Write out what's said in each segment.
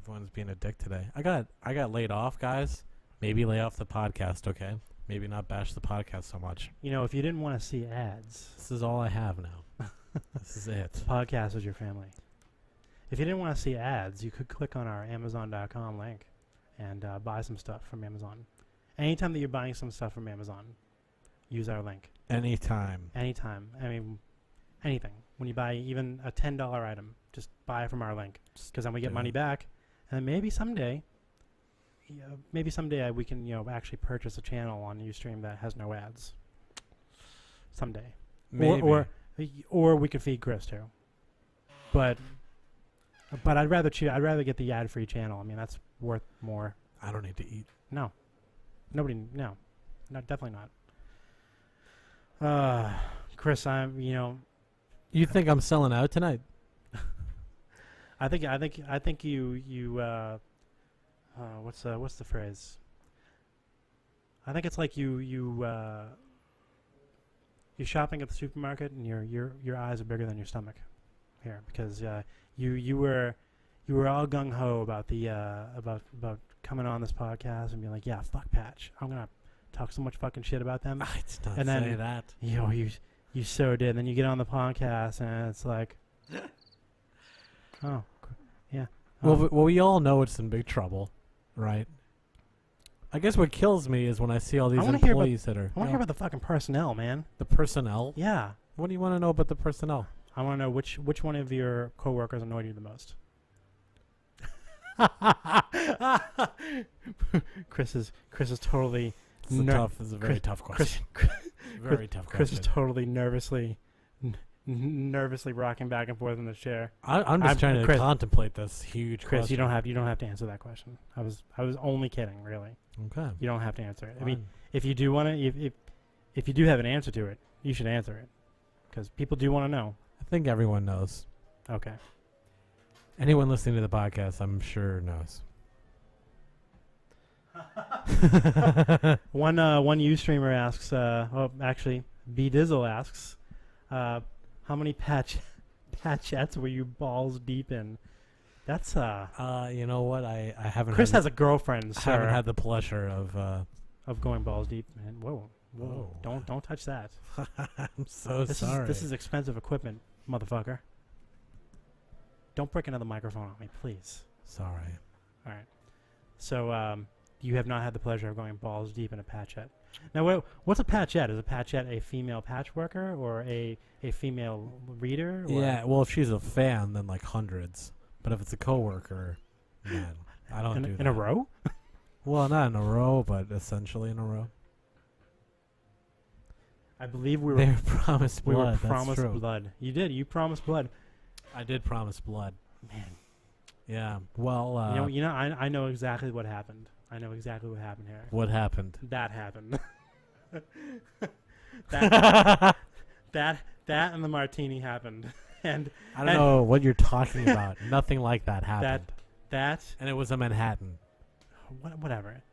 Everyone's being a dick today. I got laid off, guys. Maybe lay off the podcast, okay? Maybe not bash the podcast so much. You know, if you didn't want to see ads, This is all I have now. This is it. podcast is your family. If you didn't want to see ads, you could click on our Amazon.com link and buy some stuff from Amazon. Anytime that you're buying some stuff from Amazon, use our link. Anytime. Anytime. I mean, anything. When you buy even a $10 item, just buy it from our link, because then we get money back, and maybe someday, we can actually purchase a channel on Ustream that has no ads. Someday, Maybe. or we could feed Chris too. But I'd rather get the ad-free channel. I mean, that's worth more. I don't need to eat. No, definitely not. Chris, You think I'm selling out tonight? I think you what's the phrase? I think it's like you're shopping at the supermarket and your eyes are bigger than your stomach here, because you were all gung ho about the about coming on this podcast and being like, yeah, fuck Patch, I'm gonna talk so much fucking shit about them. I did not and say then that. You so did. And then you get on the podcast and it's like, oh, yeah. Well, we all know it's in big trouble, right? I guess what kills me is when I see all these employees that are... I want to hear about the fucking personnel, man. The personnel? Yeah. What do you want to know about the personnel? I want to know which one of your coworkers annoyed you the most. Chris is totally... It's a very tough question. Very tough question. Chris is totally nervously rocking back and forth in the chair. I'm just trying to contemplate this huge Chris, question. you don't have to answer that question. I was only kidding, really. Okay. You don't have to answer it. Fine. I mean, if you do want to, if you do have an answer to it, you should answer it, because people do want to know. I think everyone knows. Okay. Anyone listening to the podcast, I'm sure knows. One Ustreamer asks, actually, B Dizzle asks, how many patchettes were you balls deep in? That's you know what? I haven't. Chris has a girlfriend, I sir. haven't had the pleasure of going balls deep, man. Whoa. Don't touch that. I'm so sorry. This is expensive equipment, motherfucker. Don't break another microphone on me, please. Sorry. All right. So you have not had the pleasure of going balls deep in a patchette. Now, what's a patchette? Is a patchette a female patch worker or a female reader? Or? Yeah, well, if she's a fan, then like hundreds. But if it's a coworker, man, I don't do that. In a row? Well, not in a row, but essentially in a row. I believe we were promised blood. We were That's promised true. blood. You did. You promised blood. I did promise blood. Man. Yeah. Well, I know exactly what happened. I know exactly what happened here. What happened? That happened. that and the martini happened. And I don't know what you're talking about. Nothing like that happened. And it was a Manhattan. Whatever.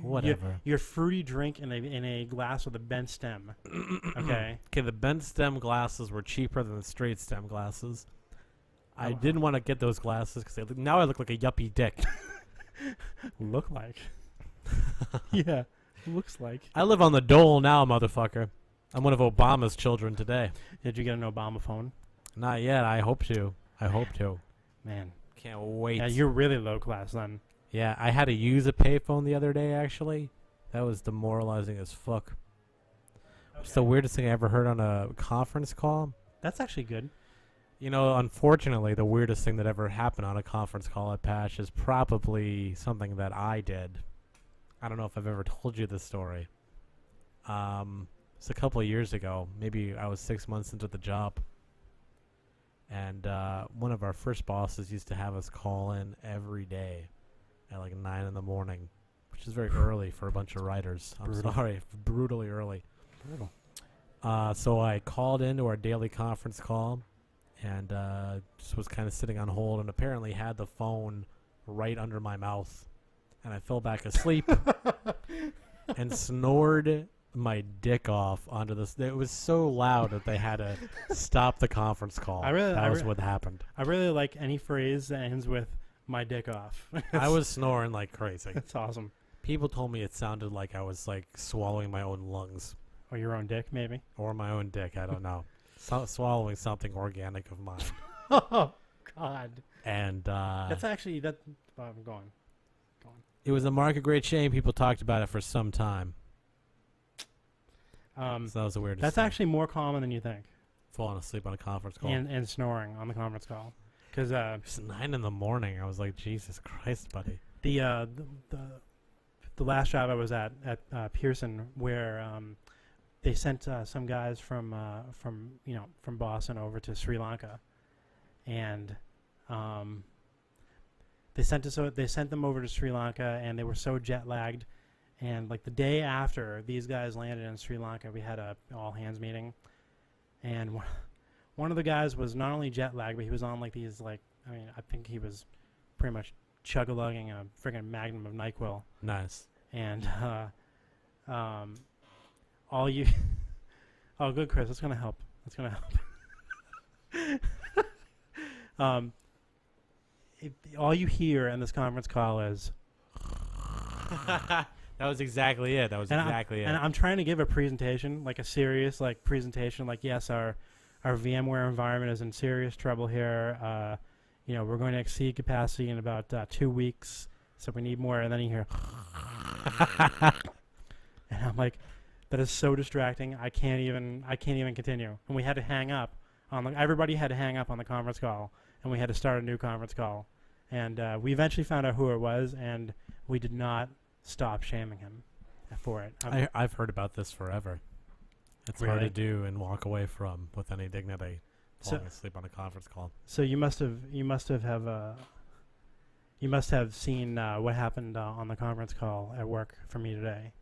Whatever. Your fruity drink in a glass with a bent stem. Okay. Okay. The bent stem glasses were cheaper than the straight stem glasses. I didn't want to get those glasses because now I look like a yuppie dick. Look like. Yeah. Looks like. I live on the dole now, motherfucker. I'm one of Obama's children today. Did you get an Obama phone? Not yet. I hope to. Man. Can't wait. Yeah, you're really low class then. Yeah, I had to use a payphone the other day, actually. That was demoralizing as fuck. Okay. It's the weirdest thing I ever heard on a conference call. That's actually good. You know, unfortunately, the weirdest thing that ever happened on a conference call at Patch is probably something that I did. I don't know if I've ever told you this story. It's a couple of years ago. Maybe I was 6 months into the job. And one of our first bosses used to have us call in every day at like 9 in the morning, which is very early for a bunch of writers. Sorry, brutally early. Brutal. So I called into our daily conference call and just was kind of sitting on hold and apparently had the phone right under my mouth. And I fell back asleep and snored my dick off onto this. It was so loud that they had to stop the conference call. That was what happened. I really like any phrase that ends with my dick off. I was snoring like crazy. That's awesome. People told me it sounded like I was like swallowing my own lungs Or your own dick, maybe. or my own dick. I don't know. Swallowing something organic of mine. Oh God. And That's actually that. I'm going. it was a mark of great shame. People talked about it for some time. So that was the weirdest. That's thing. actually more common than you think. Falling asleep on a conference call. And snoring on the conference call, because It's 9 a.m. I was like, Jesus Christ, buddy. the last job I was at Pearson, where they sent some guys from Boston over to Sri Lanka, and they sent them over to Sri Lanka, and they were so jet lagged, and like the day after these guys landed in Sri Lanka, we had a all hands meeting, and one of the guys was not only jet lagged, but he was on like these I think he was pretty much chug-a-lugging a friggin' magnum of NyQuil. Nice. And all you oh good, Chris, that's gonna help. All you hear in this conference call is That was exactly it. and I'm trying to give a presentation, like a serious presentation, like, yes, our VMware environment is in serious trouble here. We're going to exceed capacity in about 2 weeks, so we need more. And then you hear and I'm like, that is so distracting. I can't even continue. And we had to hang up everybody had to hang up on the conference call, and we had to start a new conference call. And we eventually found out who it was, and we did not stop shaming him for it. I've heard about this forever. It's Really? hard to do and walk away from with any dignity. Falling asleep on a conference call. So you must have seen what happened on the conference call at work for me today.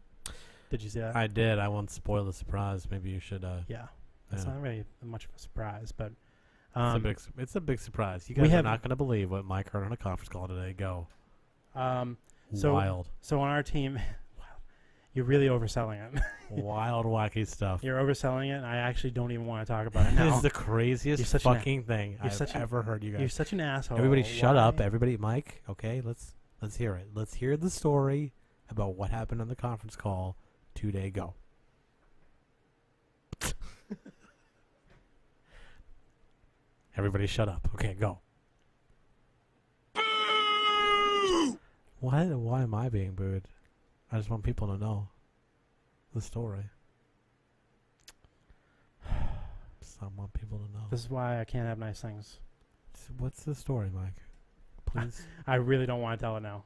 Did you see that? I did. I won't spoil the surprise. Maybe you should. Yeah, it's not really much of a surprise, but it's a big surprise. You guys are not going to believe what Mike heard on a conference call today. Go. Wild. So on our team, you're really overselling it. Wild, wacky stuff. You're overselling it, and I actually don't even want to talk about it now. This is the craziest fucking thing I've ever heard you guys. You're such an asshole. Everybody shut up. Everybody, Mike, okay? Let's hear it. Let's hear the story about what happened on the conference call today. Go. Everybody shut up. Okay, go. Why am I being booed? I just want people to know the story. Just I want people to know. This is why I can't have nice things. What's the story, Mike? Please. I really don't want to tell it now.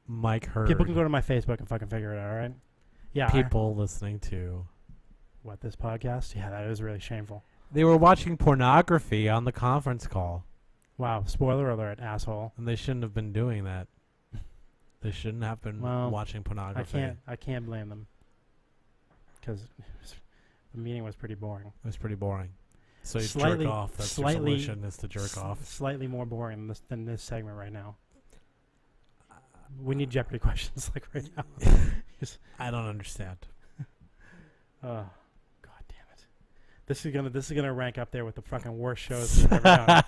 Mike heard. People can go to my Facebook and fucking figure it out, all right? Yeah. People listening to this podcast? Yeah, that is really shameful. They were watching pornography on the conference call. Wow, spoiler alert, asshole. And they shouldn't have been doing that. They shouldn't have been watching pornography. I can't blame them. Because the meeting was pretty boring. It was pretty boring. So you jerk off. That's your solution, is to jerk off. Slightly more boring than this segment right now. We need Jeopardy questions like right now. I don't understand. God damn it! This is gonna rank up there with the fucking worst shows we've ever done.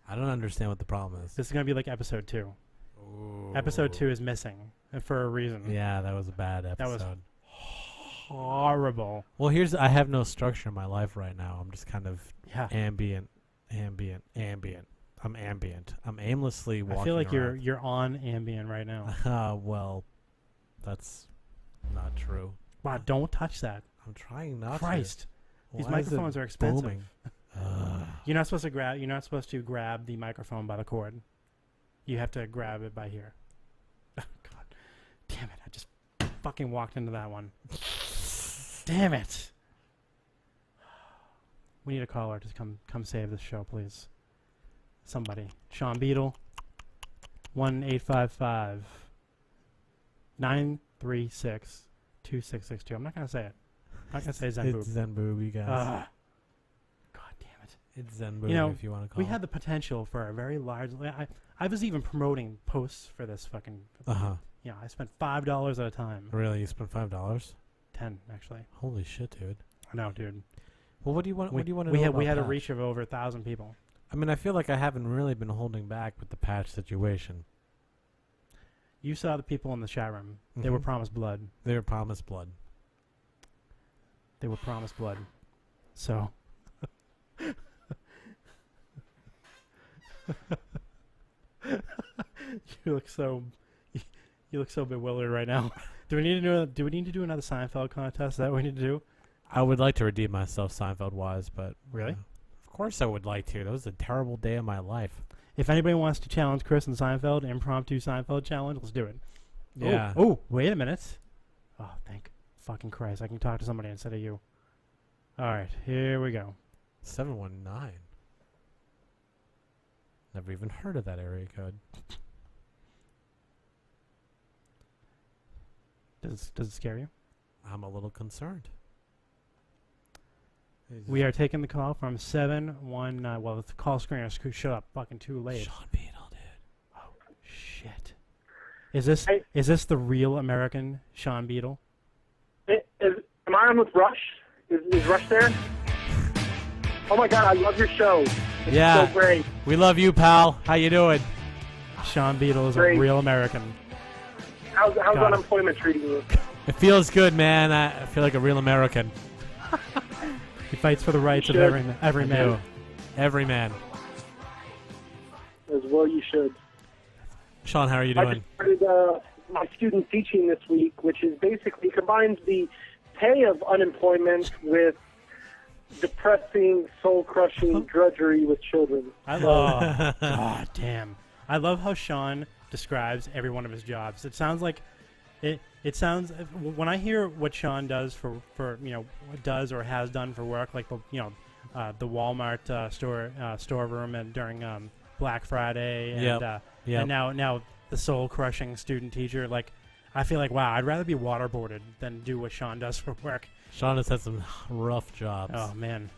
I don't understand what the problem is. This is gonna be like episode 2. Ooh. Episode 2 is missing for a reason. Yeah, that was a bad episode. That was horrible. Well, I have no structure in my life right now. I'm just kind of ambient. I'm ambient. I'm aimlessly walking I feel like around. you're on Ambien right now. Well, that's not true. Wow, don't touch that. I'm trying not Christ. to. These Why is it microphones are expensive. booming? You're not supposed to grab the microphone by the cord. You have to grab it by here. Oh, God. Damn it. I just fucking walked into that one. Damn it. We need a caller to come save this show, please. Somebody. Sean Beadle. 1-855 936 2662. I'm not going to say it. I'm not going to say Zen Boob. It's Zen Boob, you guys. God damn it. It's Zen Boob, if you want to call we it. had the potential for a very large... I was even promoting posts for this fucking... I spent $5 at a time. Really? You spent $5? 10, actually. Holy shit, dude. I know, dude. Well, what do you want to know We about had a Patch? reach of over 1,000 people. I mean, I feel like I haven't really been holding back with the patch situation. You saw the people in the chat room. They were promised blood. They were promised blood. They were promised blood. So. You look so. You look so bewildered right now. Do we need to do another Seinfeld contest? Is that what we need to do? I would like to redeem myself Seinfeld-wise, but Really? of course I would like to. That was a terrible day of my life. If anybody wants to challenge Chris and Seinfeld, impromptu Seinfeld challenge, let's do it. Yeah. Oh, wait a minute. Oh, thank fucking Christ! I can talk to somebody instead of you. All right, here we go. 719. Never even heard of that area code. Does it scare you? I'm a little concerned. We are taking the call from 719. Well, the call screener showed up fucking too late. Sean Beadle, dude. Oh shit! Is this the real American Sean Beadle? Am I on with Rush? Is Rush there? Oh my god, I love your show. It's Yeah. so great. We love you, pal. How you doing? Sean Beadle is Great. a real American. How's Got it. unemployment treating you? It feels good, man. I feel like a real American. He fights for the rights of should. every I man. do. Every man. As well you should. Sean, how are you I doing? just started my student teaching this week, which is basically combines the pay of unemployment with depressing, soul-crushing drudgery with children. I love. God damn! I love how Sean describes every one of his jobs. It sounds like it. It sounds when I hear what Sean does for does or has done for work, like the the Walmart storeroom and during Black Friday and Yep. and now the soul crushing student teacher. Like I feel like wow, I'd rather be waterboarded than do what Sean does for work. Sean has had some rough jobs. Oh man,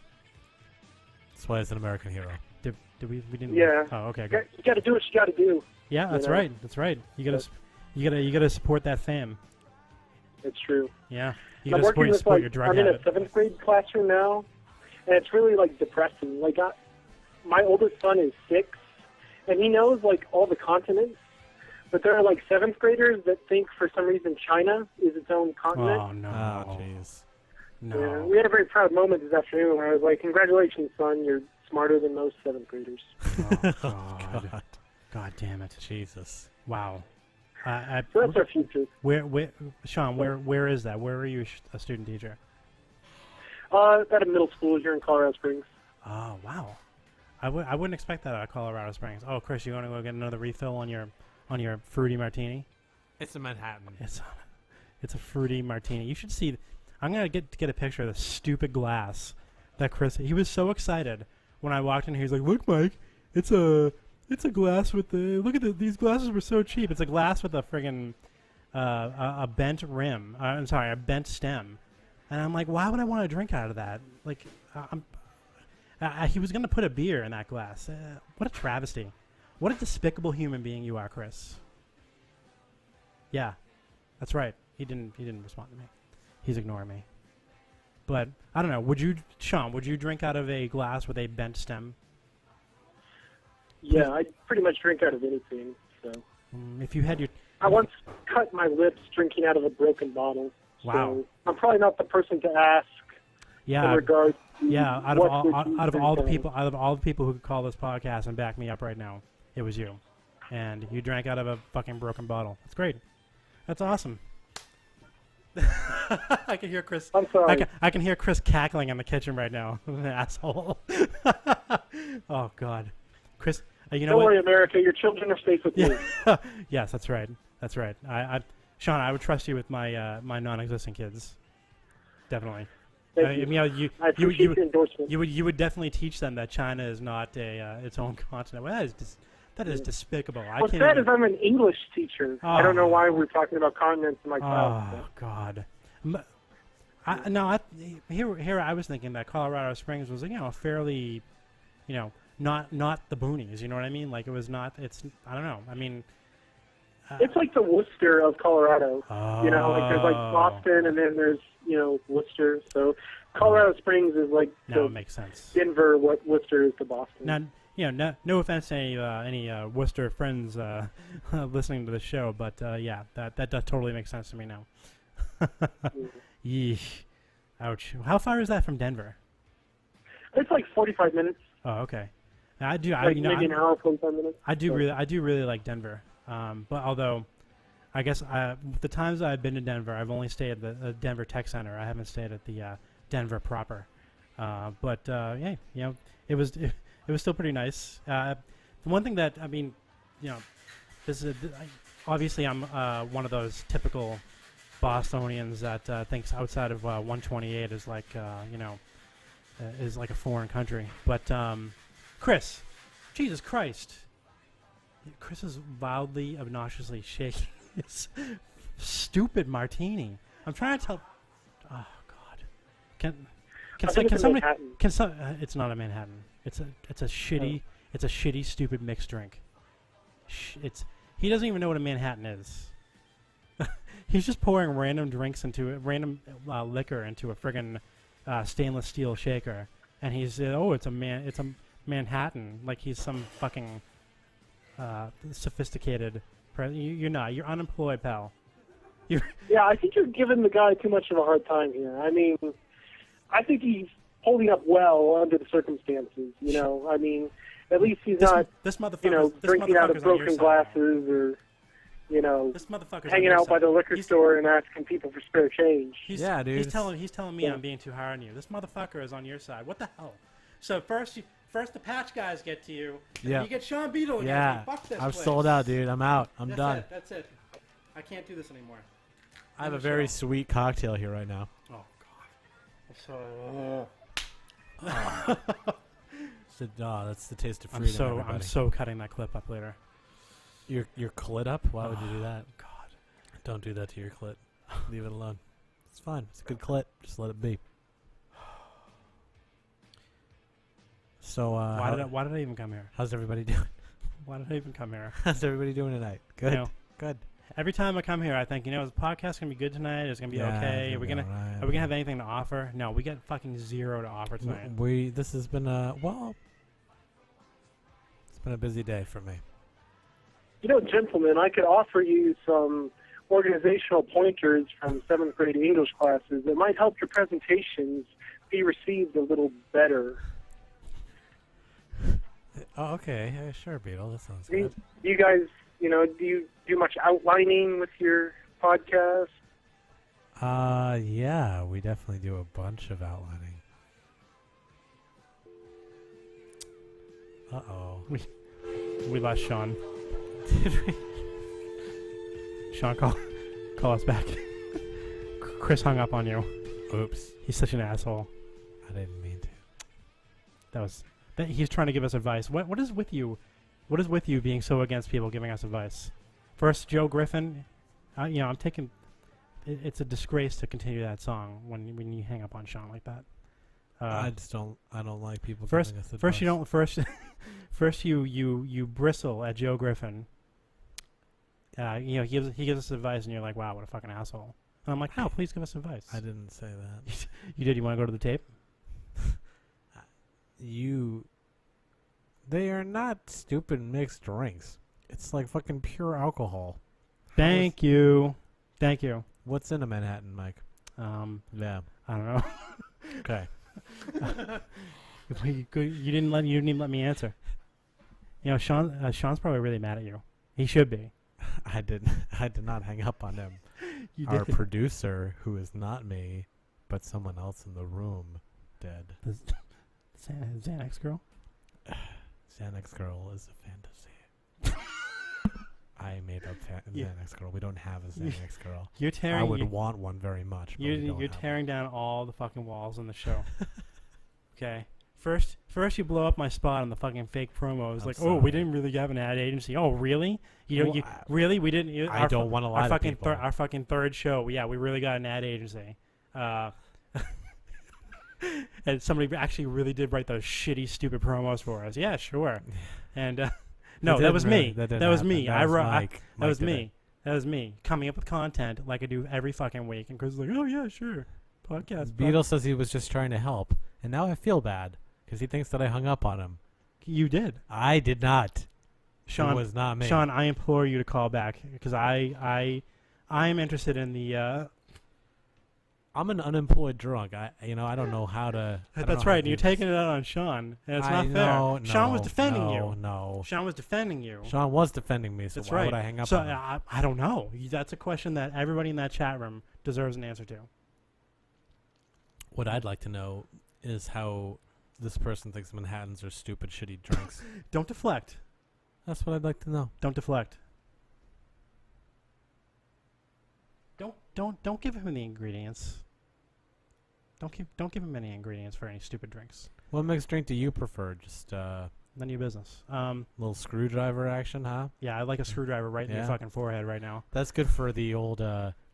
That's why he's an American hero. did we didn't? Yeah. Oh okay. Good. You got to do what you got to do. Yeah, that's know? right. That's right. You gotta support that fam. It's true. Yeah, you I'm gotta working with support your drug I'm in habit. a 7th grade classroom now, and it's really like depressing. Like my oldest son is 6, and he knows like all the continents, but there are like 7th graders that think for some reason China is its own continent. Oh no! Oh, jeez. No. Yeah, we had a very proud moment this afternoon where I was like, "Congratulations, son! You're smarter than most 7th graders." Oh, God. God. God damn it! Jesus. Wow. So that's our future. Where, Sean? Where is that? Where are you a student teacher? At a middle school here in Colorado Springs. Oh wow. I wouldn't expect that out of Colorado Springs. Oh, Chris, you want to go get another refill on your fruity martini? It's a Manhattan. It's a fruity martini. You should see. I'm gonna get a picture of the stupid glass that Chris. He was so excited when I walked in. He was like, "Look, Mike, it's a glass with the look at these glasses were so cheap. It's a glass with a friggin' a bent rim. I'm sorry, a bent stem." And I'm like, why would I want to drink out of that? Like, he was gonna put a beer in that glass. What a travesty! What a despicable human being you are, Chris. Yeah, that's right. He didn't respond to me. He's ignoring me. But I don't know. Sean? Would you drink out of a glass with a bent stem? Yeah, I pretty much drink out of anything. So If you had your I once cut my lips drinking out of a broken bottle. Wow. So I'm probably not the person to ask in yeah regards to yeah out what of would all, you out of drink all the out people who could call this podcast and back me up right now, it was you, and you drank out of a fucking broken bottle. That's great. That's awesome. I can hear Chris. I'm sorry. I can hear Chris cackling in the kitchen right now. Asshole. Oh God, Chris. You know Don't what? worry, America. Your children are safe with me. Yes, that's right. That's right. Sean, I would trust you with my my non-existent kids. Definitely. Thank you. I appreciate your endorsement. You would definitely teach them that China is not its own continent. Well, that is despicable. What's sad is I'm an English teacher. I don't know why we're talking about continents in my class. Oh God. Here I was thinking that Colorado Springs was fairly, not the boonies. You know what I mean? Like it was not. It's I don't know. I mean. It's like the Worcester of Colorado. Oh. Like there's like Boston and then there's, Worcester. So Colorado Springs is like Now to it makes sense. Denver what Worcester is to Boston. Now, no offense to any Worcester friends listening to the show, but yeah, that does totally make sense to me now. Yeesh. Ouch. How far is that from Denver? It's like 45 minutes. Oh, okay. Now, maybe an hour, 45 minutes. I do really like Denver. But although, I guess the times I've been to Denver, I've only stayed at the Denver Tech Center. I haven't stayed at the Denver proper. But yeah, it was still pretty nice. The one thing that this is obviously I'm one of those typical Bostonians that thinks outside of 128 is like is like a foreign country. But Chris, Jesus Christ, Chris is wildly, obnoxiously shaking his stupid martini. I'm trying to tell. Oh God, can somebody? It's not a Manhattan. It's a shitty, stupid mixed drink. He doesn't even know what a Manhattan is. He's just pouring random liquor into a friggin' stainless steel shaker, and he's it's a Manhattan, like he's some fucking sophisticated. You're not. You're unemployed, pal. Yeah, I think you're giving the guy too much of a hard time here. I mean, I think he's holding up well under the circumstances. I mean, at least he's not drinking out of broken glasses or. This motherfucker's hanging out by the liquor store and asking people for spare change. Yeah, dude. He's telling me I'm being too hard on you. This motherfucker is on your side. What the hell? So first the patch guys get to you. Yeah. You get Sean Beadle. Yeah. Fuck this I'm place. sold out, dude. I'm out. I'm done. That's it. I can't do this anymore. I have a very sweet cocktail here right now. Oh God. That's the taste of freedom. I'm so cutting that clip up later. Your clit up? Why would you do that? God. Don't do that to your clit. Leave it alone. It's fine. It's a good clit. Just let it be. So why did I even come here? How's everybody doing? Why did I even come here? How's everybody doing tonight? Good. Good. Every time I come here, I think, is the podcast gonna be good tonight? Is it gonna be okay? Are we gonna have anything to offer? No, we got fucking zero to offer tonight. This has been it's been a busy day for me. Gentlemen, I could offer you some organizational pointers from 7th grade English classes that might help your presentations be received a little better. Oh, okay. Yeah, sure, Beetle. That sounds good. Do you guys, do you do much outlining with your podcast? Yeah, we definitely do a bunch of outlining. Uh-oh. We lost Sean. Sean, call us back. Chris hung up on you. Oops. He's such an asshole. I didn't mean to. He's trying to give us advice. What is with you? What is with you being so against people giving us advice? First, Joe Griffin. I'm taking. It's a disgrace to continue that song when you hang up on Sean like that. I don't like people giving us advice. First you bristle at Joe Griffin. He gives us advice, and you're like, wow, what a fucking asshole. And I'm like, no, please give us advice. I didn't say that. You did? You want to go to the tape? They are not stupid mixed drinks. It's like fucking pure alcohol. Thank you. What's in a Manhattan, Mike? Yeah. I don't know. Okay. You didn't even let me answer. Sean's probably really mad at you. He should be. I did not hang up on him. Our producer, who is not me, but someone else in the room, did. Xanax girl? Xanax girl is a fantasy. I made up Xanax girl. We don't have a Xanax girl. I would want one very much. But you're tearing down all the fucking walls in the show. Okay. First you blow up my spot on the fucking fake promos. Oh, we didn't really have an ad agency. Oh, really? Really? We didn't. I don't want to lie to people. Our fucking third show. Yeah, we really got an ad agency. And somebody actually really did write those shitty, stupid promos for us. Yeah, sure. And no, that was me. That was me. That was me coming up with content like I do every fucking week. And Chris is like, oh yeah, sure. Podcast. Beetle says he was just trying to help, and now I feel bad because he thinks that I hung up on him. You did. I did not. Sean, it was not me. Sean, I implore you to call back because I am interested in the. I'm an unemployed drunk. I don't know how to. That's right. You're taking it out on Sean, and it's not fair. Sean was defending you. No. Sean was defending you. Sean was defending me. So That's why right. would I hang up So on him? I don't know. That's a question that everybody in that chat room deserves an answer to. What I'd like to know is how this person thinks Manhattans are stupid, shitty drinks. Don't deflect. That's what I'd like to know. Don't deflect. Don't give him the ingredients. Don't give him any ingredients for any stupid drinks. What mixed drink do you prefer? Just None of your business. little screwdriver action, huh? Yeah, I like a screwdriver right in your Yeah. fucking forehead right now. That's good for the old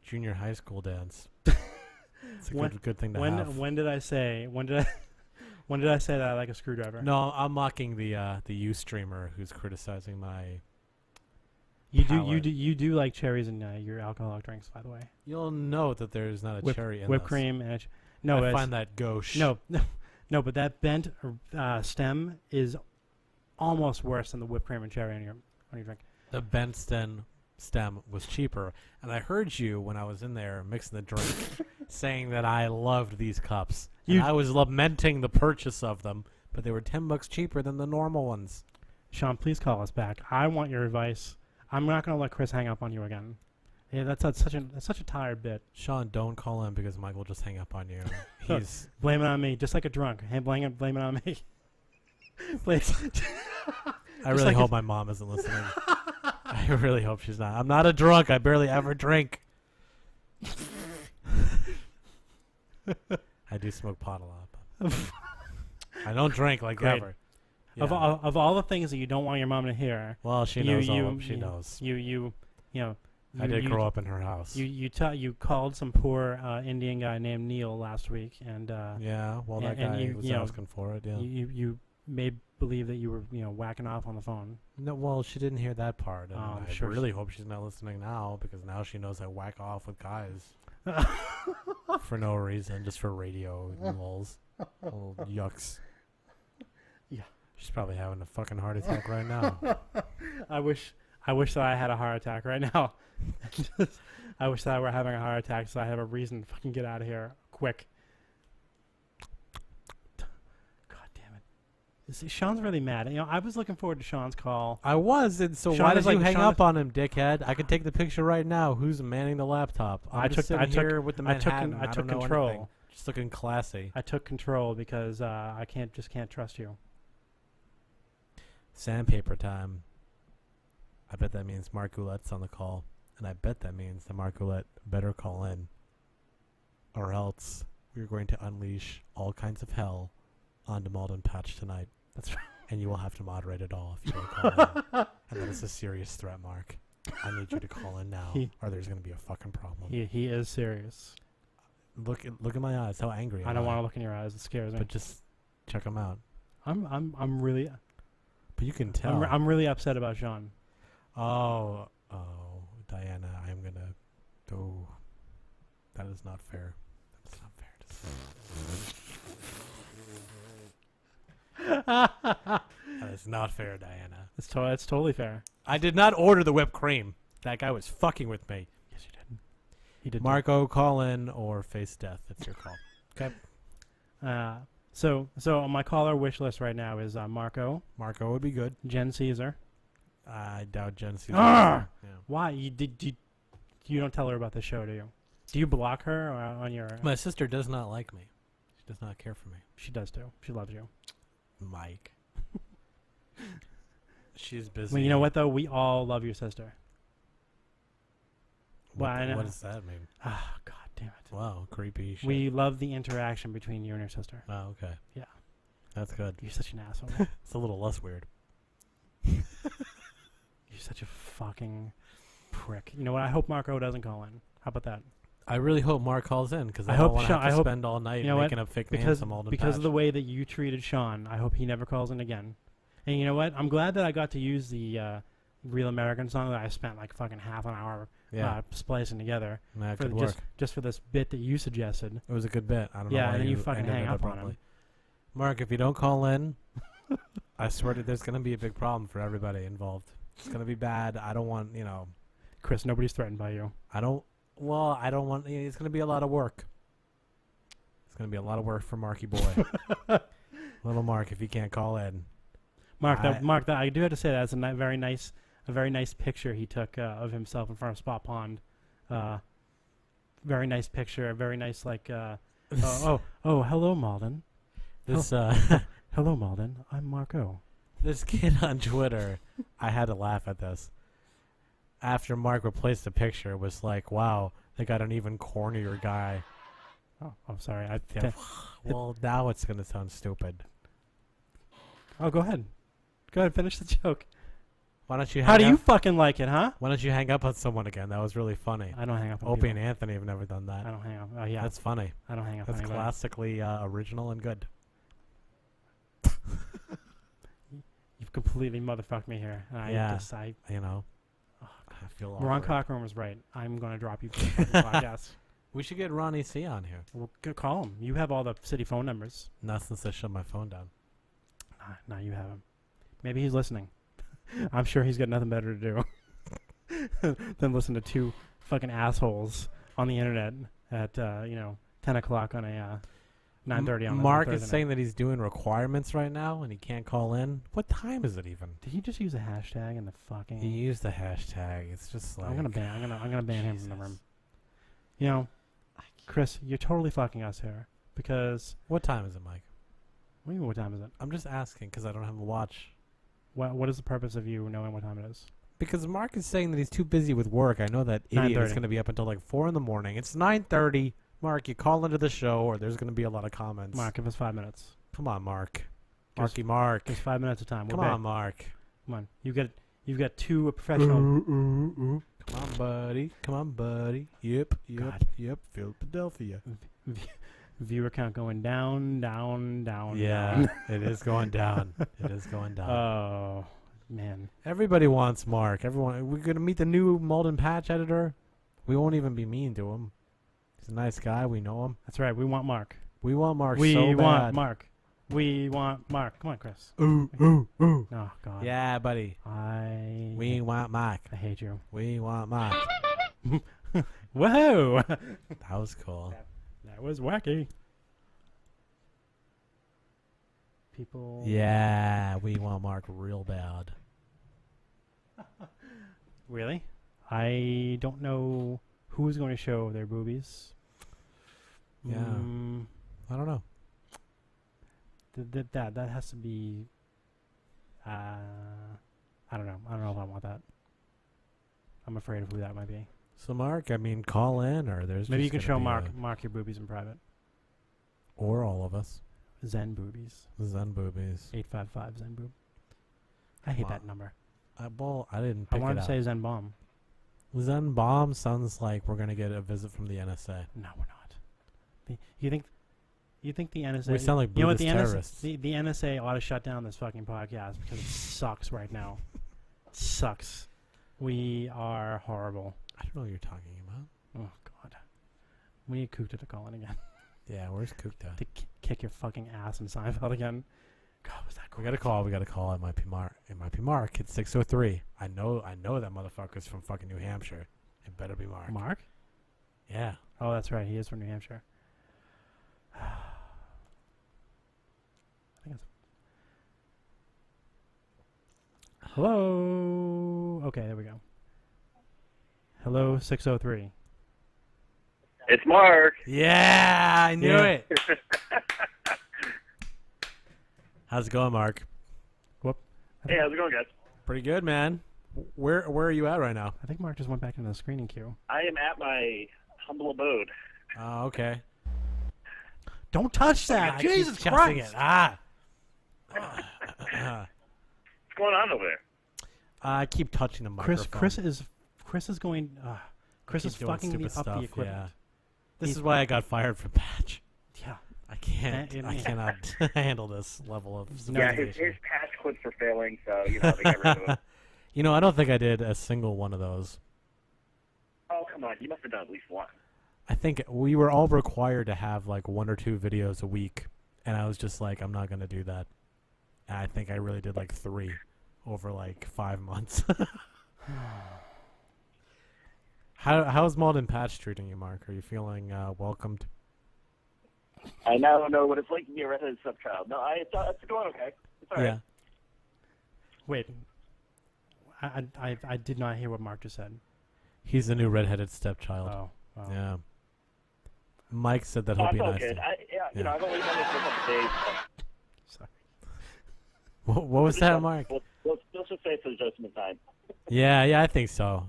junior high school dance. It's a good thing to have. When did I say that I like a screwdriver? No, I'm mocking the Ustreamer who's criticizing my. You do like cherries in your alcoholic drinks, by the way. You'll note that there's not a cherry in whipped this. cream and I find that gauche. no, but that bent stem is almost worse than the whipped cream and cherry on your drink. The bent stem was cheaper, and I heard you when I was in there mixing the drink, saying that I loved these cups. And I was lamenting the purchase of them, but they were $10 cheaper than the normal ones. Sean, please call us back. I want your advice. I'm not going to let Chris hang up on you again. Yeah, that's such a tired bit. Sean, don't call him because Mike will just hang up on you. He's blame it on me, just like a drunk. Hey, blame it on me. Please. I really hope my mom isn't listening. I really hope she's not. I'm not a drunk. I barely ever drink. I do smoke pot a lot. But I don't drink like Great. ever. Yeah. Of all the things that you don't want your mom to hear. Well, she knows all of them. She knows. I did grow up in her house. You called some poor Indian guy named Neil last week, and yeah, well, that guy was asking for it. Yeah, you made believe that you were whacking off on the phone. No, well, she didn't hear that part. And I'm I sure really hope she's not listening now because now she knows I whack off with guys for no reason, just for radio lulz, little yucks. Yeah, she's probably having a fucking heart attack right now. I wish that I had a heart attack right now. I wish that I were having a heart attack so I have a reason to fucking get out of here quick. God damn it. See, Sean's really mad. I was looking forward to Sean's call. I was, and so Sean why is did you like- hang Sean up is- on him, dickhead? I can take the picture right now. Who's manning the laptop? I'm just sitting here with the Manhattan. I took don't know control. anything. Just looking classy. I took control because I can't trust you. Sandpaper time. I bet that means Mark Goulette's on the call. And I bet that means that Mark Goulette better call in. Or else we're going to unleash all kinds of hell onto Malden Patch tonight. That's right. And you will have to moderate it all if you don't call in. And that is a serious threat, Mark. I need you to call in now, or there's going to be a fucking problem. He is serious. Look in my eyes. How angry I don't want to look in your eyes. It scares me. But just check them out. I'm really. But you can tell. I'm really upset about Sean. Oh, Diana, I'm gonna. Oh, that is not fair. That's not fair. That is not fair, Diana. It's totally fair. I did not order the whipped cream. That guy was fucking with me. Yes, you did. He did. Marco, call in or face death. It's your call. Okay. So on my caller wish list right now is Marco. Marco would be good. Jen Caesar. I doubt Jen sees. Yeah. Why? You don't tell her about the show, do you? Do you block her on your? My sister does not like me. She does not care for me. She does too. She loves you. Mike. She's busy. Well, you know what though? We all love your sister. What, well, I know. What does that mean? Ah, God damn it. Wow, creepy shit. We love the interaction between you and your sister. Oh, okay. Yeah. That's good. You're such an asshole. It's a little less weird. You're such a fucking prick. You know what? I hope Marco doesn't call in. How about that? I really hope Mark calls in because I hope don't want Sean- to I hope- spend all night you know making what? up fake Because names. I'm old and because of the patched. way that you treated Sean, I hope he never calls in again. And you know what? I'm glad that I got to use the Real American song that I spent like fucking half an hour splicing together That for could work. just for this bit that you suggested. It was a good bit. I don't know Yeah, why and then you fucking ended hang it up on abruptly. him. Mark, if you don't call in, I swear to there's going to be a big problem for everybody involved. It's going to be bad. I don't want, Chris, nobody's threatened by you. I don't want, it's going to be a lot of work. It's going to be a lot of work for Marky Boy. Little Mark, if he can't call in. Mark, I do have to say that's a very nice picture he took of himself in front of Spot Pond. Very nice picture. Very nice, hello, Malden. This, Hello, Malden. I'm Marco. This kid on Twitter, I had to laugh at this. After Mark replaced the picture, it was like, wow, they got an even cornier guy. Oh, I'm sorry. Well, now it's going to sound stupid. Oh, go ahead. Go ahead, finish the joke. Why don't you How do you fucking like it, huh? Why don't you hang up on someone again? That was really funny. I don't hang up on Opie people. and Anthony have never done that. I don't hang up. Oh, yeah. That's funny. I don't hang up That's on anybody. classically original and good. You've completely motherfucked me here. Yeah. I feel Ron awkward. Cochran was right. I'm going to drop you from the fucking podcast. We should get Ronnie C on here. Well, go call him. You have all the city phone numbers. Not since I shut my phone down. No, you have him. Maybe he's listening. I'm sure he's got nothing better to do than listen to two fucking assholes on the internet at 10 o'clock on a 9:30 on Mark Thursday is saying that he's doing requirements right now and he can't call in. What time is it even? Did he just use a hashtag in the fucking? He used the hashtag. It's just like I'm gonna ban him from the room. You know, Chris, you're totally fucking us here because. What time is it, Mike? What do you mean? What time is it? I'm just asking because I don't have a watch. What is the purpose of you knowing what time it is? Because Mark is saying that he's too busy with work. I know that idiot is 9:30. going to be up until like 4 in the morning. It's 9:30. Mark, you call into the show or there's going to be a lot of comments. Mark, give us 5 minutes. Come on, Mark. Give us- Marky Mark. Just 5 minutes of time. Come on, Mark. Come on. You've got two professional. Come on, buddy. Come on, buddy. Yep. God. Philadelphia. Viewer count going down. Yeah, it is going down. It is going down. Oh, man. Everybody wants Mark. We're going to meet the new Malden Patch editor. We won't even be mean to him. He's a nice guy. We know him. That's right. We want Mark. We want Mark We so want bad. Mark. We want Mark. Come on, Chris. Ooh. Oh, God. Yeah, buddy. We want Mark. I hate you. We want Mark. Whoa! That was cool. That was wacky. People. Yeah, we want Mark real bad. Really? I don't know who's going to show their boobies. Yeah. I don't know. That has to be. I don't know. I don't know if I want that. I'm afraid of who that might be. So Mark, I mean, call in or there's Maybe just you can gonna show be Mark your boobies in private. or all of us. Zen boobies. Zen boobies. 855 Zen boob. I hate that number. I didn't I pick wanted it to up. say Zen bomb. Zen bomb sounds like we're gonna get a visit from the NSA. No, we're not. You think the NSA? We sound like you know what Buddhist the terrorists. NSA? The NSA ought to shut down this fucking podcast because it sucks right now. It sucks. We are horrible. I don't know what you're talking about. Oh God. We need Kuta to call in again Yeah, where's Kukta? to kick your fucking ass in Seinfeld again. God, was that We cool? gotta call. We gotta call. It might be Mark. It might be Mark. It's 6:03. I know that motherfucker's from fucking New Hampshire. It better be Mark. Mark? Yeah. Oh, that's right. He is from New Hampshire. I think it's. Hello. Okay, there we go. Hello, 603. It's Mark. Yeah, I knew Yeah. it. How's it going, Mark? Hey, how's it going, guys? Pretty good, man. Where are you at right now? I think Mark just went back into the screening queue. I am at my humble abode. Oh, okay. Don't touch that! I keep Jesus touching Christ! it. Ah. What's going on over there? I keep touching the microphone. Chris is going. Chris keep is doing fucking me stupid up stuff, the equipment. yeah. This He's- is why I got fired from Patch. Yeah. I can't. And- I cannot handle this level of No, Yeah, his sophistication. patch quits for failing, so, they got rid of him. I don't think I did a single one of those. Oh, come on. You must have done at least one. I think we were all required to have like 1 or 2 videos a week, and I was just like, I'm not gonna do that. And I think I really did like 3 over like 5 months. How's Malden Patch treating you, Mark? Are you feeling welcomed? I now don't know what it's like to be a redheaded stepchild. No, it's going okay. It's all right. Yeah. Wait, I did not hear what Mark just said. He's the new redheaded stepchild. Oh. Yeah. Mike said that No, he'll I be felt nice. good. To I've only done this for a couple days. Sorry. What was that, Mark? Let's just say it's adjustment time. Yeah, I think so.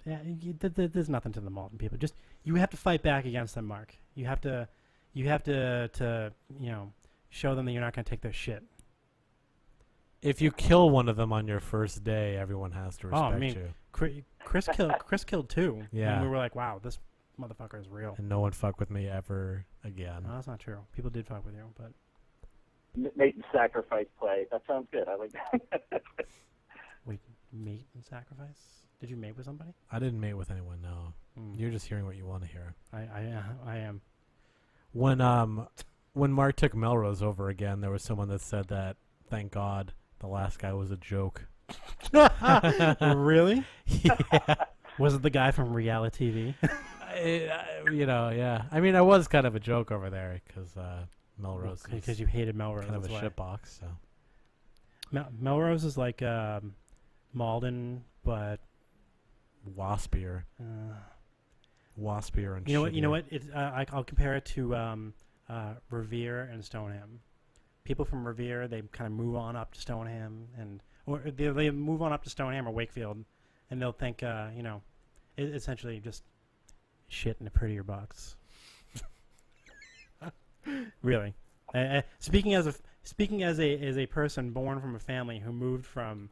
Yeah, there's nothing to the Malton people. Just you have to fight back against them, Mark. You have to show them that you're not going to take their shit. If you kill one of them on your first day, everyone has to respect you. Chris killed 2. Yeah. And we were like, wow, this motherfucker is real. And no one fuck with me ever again. No, that's not true. People did fuck with you, but Mate and sacrifice play. That sounds good. I like that. wait, mate and sacrifice? Did you mate with somebody? I didn't mate with anyone, no. Mm. You're just hearing what you want to hear. I am. When Mark took Melrose over again, there was someone that said that, thank God, the last guy was a joke. Really? Yeah. Was it the guy from reality TV? Yeah. I mean, I was kind of a joke over there because Melrose is Because you hated Melrose. kind of a that's why. shitbox. So Melrose is like Malden, but waspier and you know shittier. what? I'll compare it to Revere and Stoneham. People from Revere, they kind of move on up to Stoneham, or they move on up to Stoneham or Wakefield, and they'll think, essentially just shit in a prettier box. Really. Speaking as a person born from a family who moved from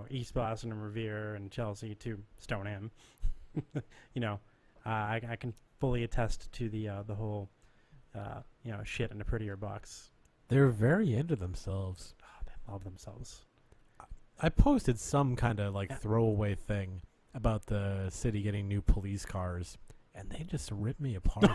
East Boston and Revere and Chelsea to Stoneham, I can fully attest to the whole shit in a prettier box. They're very into themselves. Oh, they love themselves. I posted some kind of like throwaway thing about the city getting new police cars, and they just ripped me apart.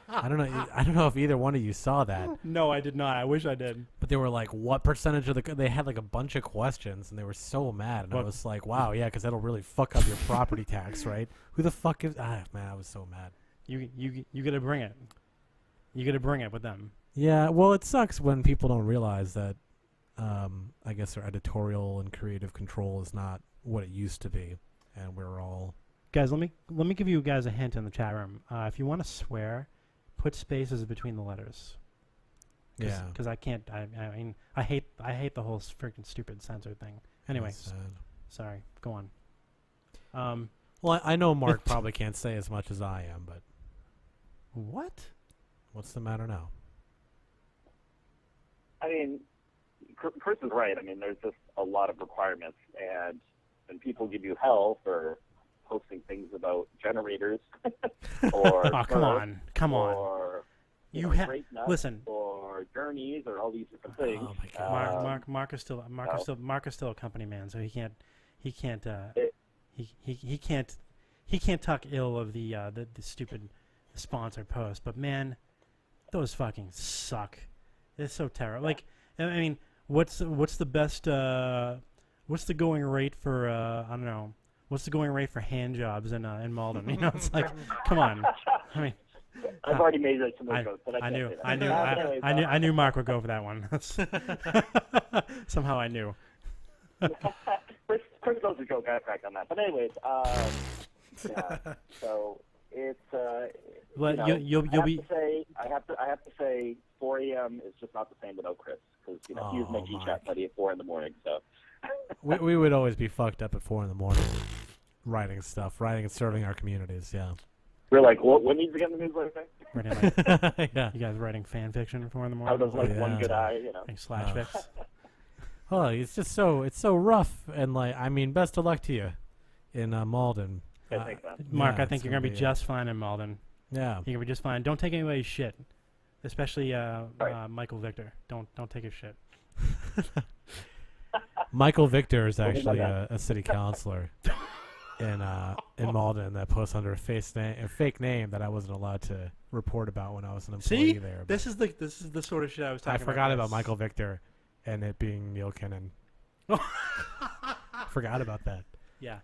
I don't know if either one of you saw that. No, I did not. I wish I did. But they were like, what percentage of they had like a bunch of questions, and they were so mad. And I was like, wow, yeah, because that'll really fuck up your property tax, right? Who the fuck is... man, I was so mad. You got to bring it. You got to bring it with them. Yeah, well, it sucks when people don't realize that, I guess their editorial and creative control is not what it used to be. And we're all... Guys, let me give you guys a hint in the chat room. If you want to swear, put spaces between the letters. Yeah. Because I can't. I mean, I hate the whole freaking stupid censor thing. Anyway, That's sad. sorry. Go on. Well, I know Mark probably can't say as much as I am, but What? what's the matter now? I mean, Chris is right. I mean, there's just a lot of requirements, and people give you hell for posting things about generators or Oh, come on. or You freight nuts listen. or journeys or all these different things. Oh my God. Mark is still a company man, so he can't talk ill of the stupid sponsor post. But man, those fucking suck. It's so terrible. Like, I mean, what's the best? What's the going rate for? I don't know. What's the going rate for hand jobs in Malden? You know, it's like, come on. I mean, I've already made some of those jokes, but I can't knew, say that. I knew, Anyways, I knew Mark would go for that one. Somehow I knew. Chris knows the joke. I cracked on that. But anyways, yeah. So it's Well, you know, you'll be. I have to say 4 a.m. is just not the same without Chris, because he was my Oh, G-chat Mike. buddy at 4 in the morning. So We would always be fucked up at 4 a.m. writing and serving our communities. Yeah. we're like, what needs to get in the newsletter? Writing, like, Yeah. you guys writing fan fiction at 4 in the How morning? does like one Yeah. good eye, Like slash Oh. fics? Oh, it's just so rough, and like, I mean, best of luck to you in Malden. Okay, thanks, man. Mark, Yeah, I think it's you're gonna be be just fine in Malden. Yeah. You're gonna be just fine. Don't take anybody's shit, especially Michael Victor. Don't take his shit. Michael Victor is What is actually that? a city councilor in Malden that posts under a fake name that I wasn't allowed to report about when I was an employee See, there. But this is the sort of shit I was I talking about. forgot about Michael Victor and it being Neil Kinnan. Forgot about that. Yeah,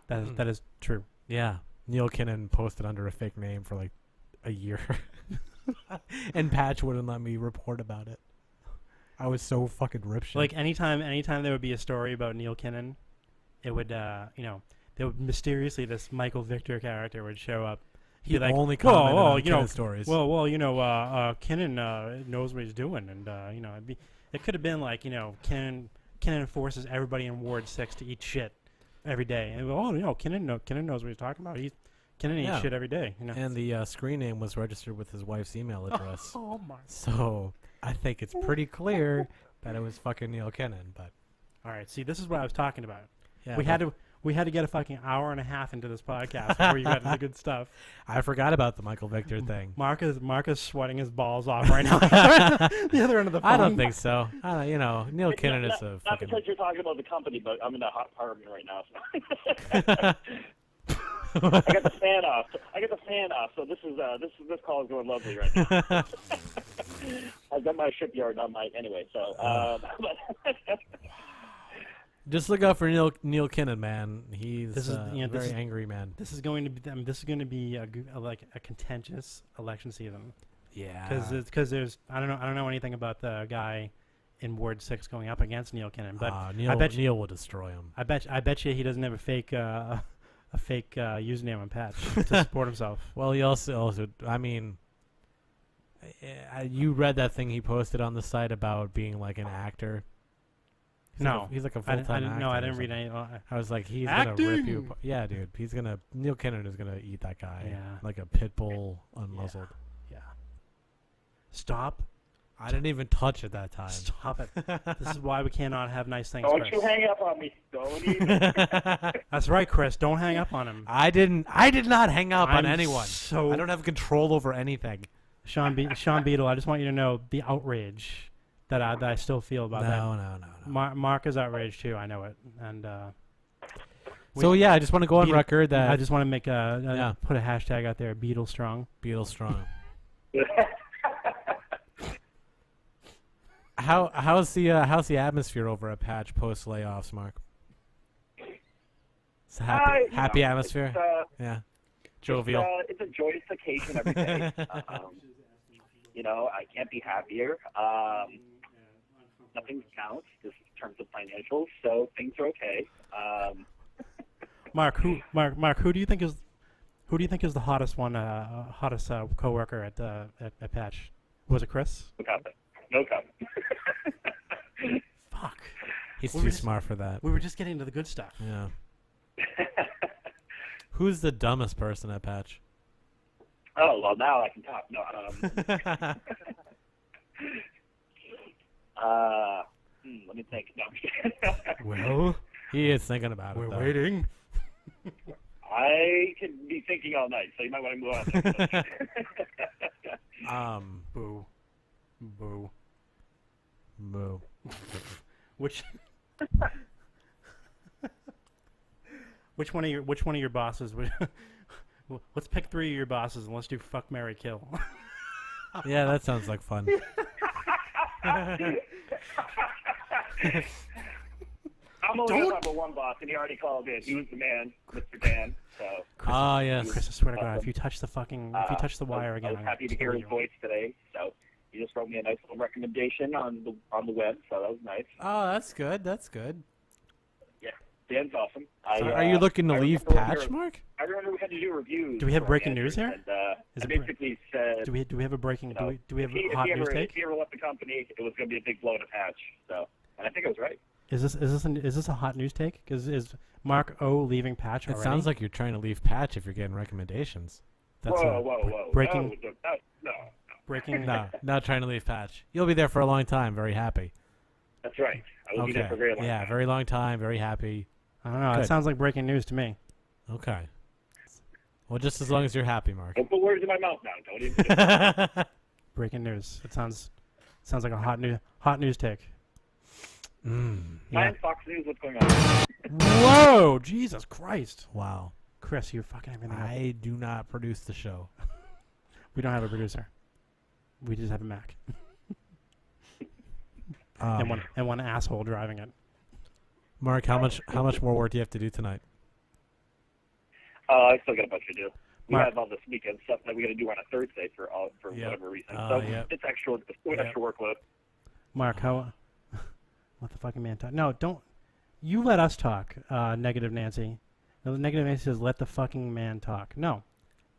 that is true. Yeah, Neil Kinnan posted under a fake name for like a year, and Patch wouldn't let me report about it. I was so fucking ripshit. Like anytime there would be a story about Neil Kinnan, it would there would mysteriously this Michael Victor character would show up. he He'd be like, only commented on you know, Kinnan stories. Kinnan knows what he's doing, and it could have been like Kinnan forces everybody in Ward 6 to eat shit every day, and Kinnan knows what he's talking about. Kinnan eats shit every day, And the screen name was registered with his wife's email address. Oh my! So I think it's pretty clear that it was fucking Neil Kinnan. But All right, see, this is what I was talking about. yeah, We had to get a fucking hour and a half into this podcast before you got to the good stuff. I forgot about the Michael Victor thing. Mark is sweating his balls off right now. The other end of the phone. I don't think so. Neil Kinnan is a Not fucking. because you're talking about the company, but I'm in a hot apartment right now. So. I got the fan off. So this call is going lovely right now. I've got my shipyard on my anyway. So. Just look out for Neil Kinnan, man. He's This is- a very angry man. This is going to be a contentious election season Yeah. because there's I don't know anything about the guy in Ward 6 going up against Neil Kinnan, but Neil will destroy him. I bet you he doesn't have a fake username on Patch to support himself. Well, he also I mean, you read that thing he posted on the site about being like an actor. He's like a full-time actor. No, I didn't read any. I was like, he's Acting! gonna rip you. Yeah, dude. Neil Kinnan is gonna eat that guy. Yeah. Like a pit bull unmuzzled. Yeah. Stop. I didn't even touch it that time. Stop it. This is why we cannot have nice things, Don't Chris. you hang up on me. Don't even. That's right, Chris. Don't hang up on him. I did not hang up on anyone. So I don't have control over anything. Sean Beadle, I just want you to know the outrage that I still feel about that. No. Mark is outraged too. I know it. And So yeah, I just want to go on Beetle- record that I just want to make put a hashtag out there. Beetle strong. Beetle strong. How's the atmosphere over at Patch post layoffs, Mark? It's a happy atmosphere. Yeah, jovial. It's a joyous occasion every day. I can't be happier. Nothing counts just in terms of financials, so things are okay. Mark, who do you think is the hottest coworker at Patch? Was it Chris? No comment. Fuck. He's We too were smart for that. We were just getting to the good stuff. Yeah. Who's the dumbest person at Patch? Oh, well, now I can talk. No, let me think. No, I'm just kidding. Well, he is thinking about it. We're though. waiting. I could be thinking all night, so you might want to move on. Boo. Boo. Boo. Which one of your bosses would let's pick 3 of your bosses and let's do fuck, marry, kill. Yeah, that sounds like fun. I'm only talking about one boss, and he already called in. He was the man, Mr. Dan. So. Oh yes. Chris, I swear to God, if you touch the wire again, I was happy to hear his voice today. So he just wrote me a nice little recommendation on the web, so that was nice. Oh, that's good. That's good. Yeah, Dan's awesome. So are you looking to leave Patch, Mark? I remember we had to do reviews. Do we have for breaking managers, news here? And, I basically said, Do we have a breaking? Do we have a hot news if take? he ever left the company, it was going to be a big blow to Patch. So, and I think I was right. Is this a hot news take? Is Mark O leaving Patch It already? sounds like you're trying to leave Patch if you're getting recommendations. That's Whoa. breaking. No. Breaking. No, not trying to leave Patch. You'll be there for a long time. Very happy. That's right. I will be there for a very long time. Yeah, very long time. Very happy. I don't know. Good. It sounds like breaking news to me. Okay. Well, just as long as you're happy, Mark. Don't put words in my mouth now. Don't even. Breaking news. It sounds like a hot news take. Mm. Yeah. Fox News, what's going on? Whoa, Jesus Christ. Wow. Chris, you're fucking everything up. I do not produce the show. We don't have a producer. We just have a Mac. And one asshole driving it. Mark, how much more work do you have to do tonight? I still got a bunch to do. We Mark. have all this weekend stuff that we got to do on a Thursday for whatever reason. So Yep. it's extra workload. Mark, how... Let the fucking man talk. No, don't... You let us talk, Negative Nancy. No, Negative Nancy says, let the fucking man talk. No.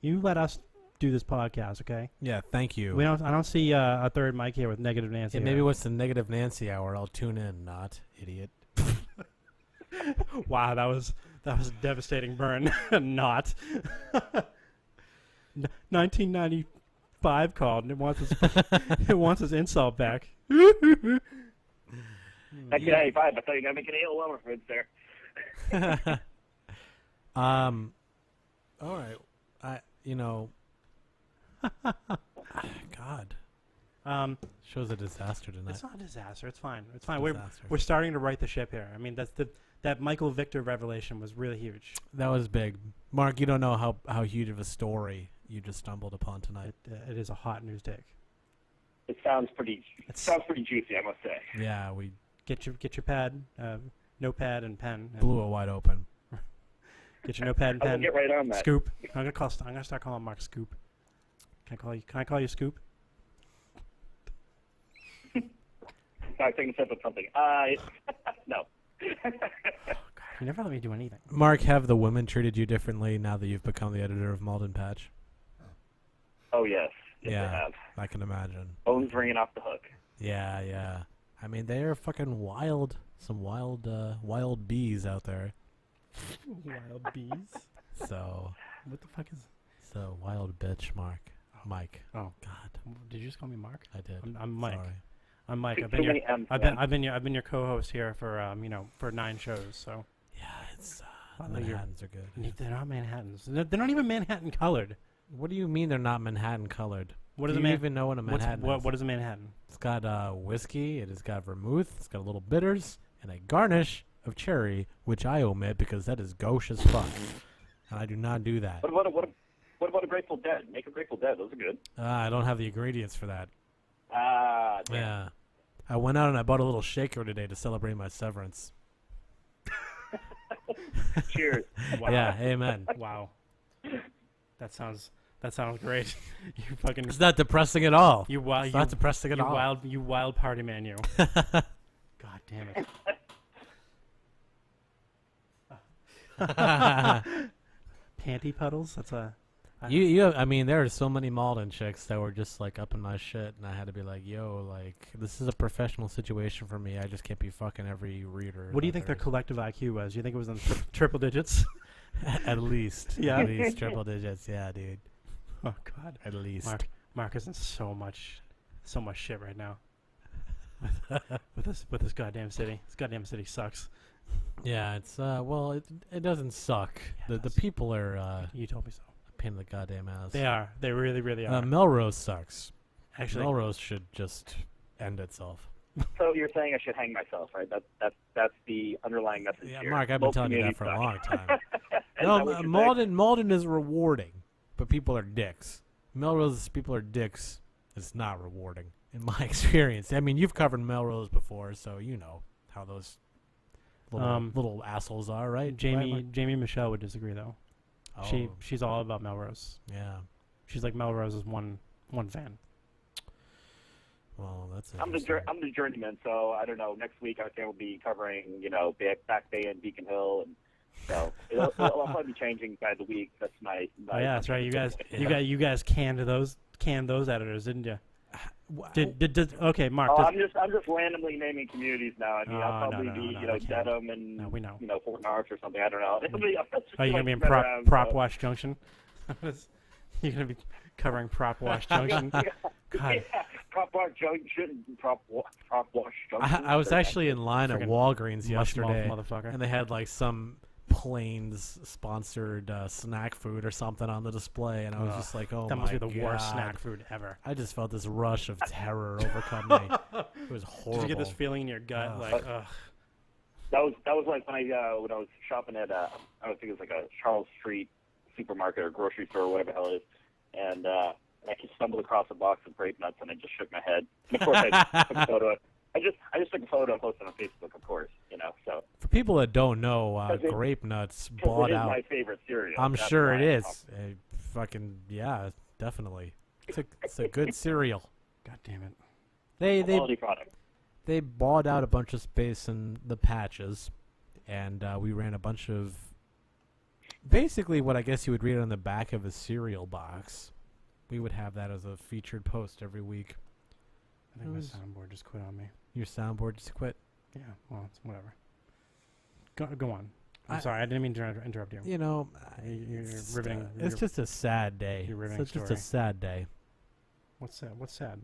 You let us do this podcast, okay? Yeah, thank you. I don't see a third mic here with Negative Nancy. Yeah, maybe what's the Negative Nancy hour? I'll tune in, not idiot. Wow, that was a devastating burn. Not. 1995 called and it wants its insult back. 1995. I thought you were gonna make an AOL reference there. All right. God. Show's a disaster tonight. It's not a disaster. It's fine. It's fine. Disaster. We're starting to right the ship here. I mean, that Michael Victor revelation was really huge. That was big. Mark, you don't know how huge of a story you just stumbled upon tonight. It is a hot news take. It sounds pretty juicy, I must say. Yeah, we Get your pad, notepad and pen. And blew it wide open. Get your notepad and I'll pen. get right on that. Scoop. I'm gonna start calling Mark Scoop. Can I call you Scoop? I think it's up something. No. You never let me do anything. Mark, have the women treated you differently now that you've become the editor of Malden Patch? Oh yes. Yes, Yeah. they have. I can imagine. Phone's ringing off the hook. Yeah, yeah. I mean, they are fucking wild. Some wild bees out there. Wild bees. So, What the fuck is? so wild bitch, Mark. Mike. Oh, God, did you just call me Mark? I did. I'm Mike. Sorry. I'm Mike. Too I've been your many M's, I've man. been your co-host here for for 9 shows. So Yeah, it's Well, you're- Manhattans are good. they're not Manhattans. They're not even Manhattan colored. What do you mean they're not Manhattan colored? What do is a you man? even know what a Manhattan is? What is a Manhattan? It's got whiskey. It has got vermouth. It's got a little bitters and a garnish of cherry, which I omit because that is gauche as fuck, and I do not do that. What about a Grateful Dead? Make a Grateful Dead. Those are good. I don't have the ingredients for that. Damn. Yeah, I went out and I bought a little shaker today to celebrate my severance. Cheers. Wow. Yeah, amen. Wow. That sounds great. You fucking It's not depressing at all. you wild It's you, not depressing at you all. wild party man you. God damn it. Panty puddles? That's a I mean, there are so many Malden chicks that were just like up in my shit, and I had to be like, "Yo, like, this is a professional situation for me. I just can't be fucking every reader." What do you think their collective IQ was? You think it was in triple digits? At least, Yeah. at least triple digits. Yeah, dude. Oh God. At least. Mark is in so much shit right now. with this goddamn city. This goddamn city sucks. Yeah, it's well, it doesn't suck. Yeah, The people are You told me so. a pain in the goddamn ass. They are. They really, really are. Melrose sucks. Actually, Melrose should just end itself. So you're saying I should hang myself, right? That's the underlying message Yeah, here. Mark, I've been Both telling you that communities for a suck. long time. Is that what No, you're saying? Malden is rewarding, but people are dicks. Melrose people are dicks. It's not rewarding, in my experience. I mean, you've covered Melrose before, so you know how those little assholes are, right? Jamie Right, Jamie Michelle would disagree though. Mark? She's all about Melrose. Yeah. She's like Melrose's one fan. Well, that's I'm the journeyman, so I don't know. Next week I think we'll be covering, Back Bay and Beacon Hill, and so it'll probably be changing by the week. That's my. Oh yeah, that's right. You guys canned those editors, didn't you? Okay, Mark. Oh, I'm just randomly naming communities now. I mean, I'll probably no, be, we can't. Dedham and No, we know. Fort Knox or something. I don't know. Are you gonna be in Prop Wash Junction? You're gonna be covering Prop Wash Junction. God. Yeah, Prop Wash Junction. Prop Wash Junction. I was actually in line at Friggin' Walgreens mush mouth yesterday, motherfucker. and they had like some Plains sponsored snack food or something on the display, and I was just like, "Oh That my must be the worst God. snack food ever. I just felt this rush of terror overcome me. It was horrible. Did you get this feeling in your gut, Ugh. like, ugh? That was like when I was shopping at I don't think it was like a Charles Street supermarket or grocery store or whatever the hell it is, and I just stumbled across a box of grape nuts and I just shook my head. And of course I took a photo. I just took a photo and posted it on Facebook, of course. So For people that don't know, Because grape nuts because bought it is out. my favorite cereal. I'm That's sure why it I'm is. Fucking yeah, definitely. It's a good cereal. God damn it. They quality product. they bought out a bunch of space in the patches, and we ran a bunch of basically what I guess you would read on the back of a cereal box. We would have that as a featured post every week. I think my soundboard just quit on me. Your soundboard just quit. Yeah, well, it's whatever. Go on. I'm sorry, I didn't mean to interrupt you. You know, You're it's, riveting. it's just a sad day. You're riveting It's just story. a sad day. What's sad? What's sad?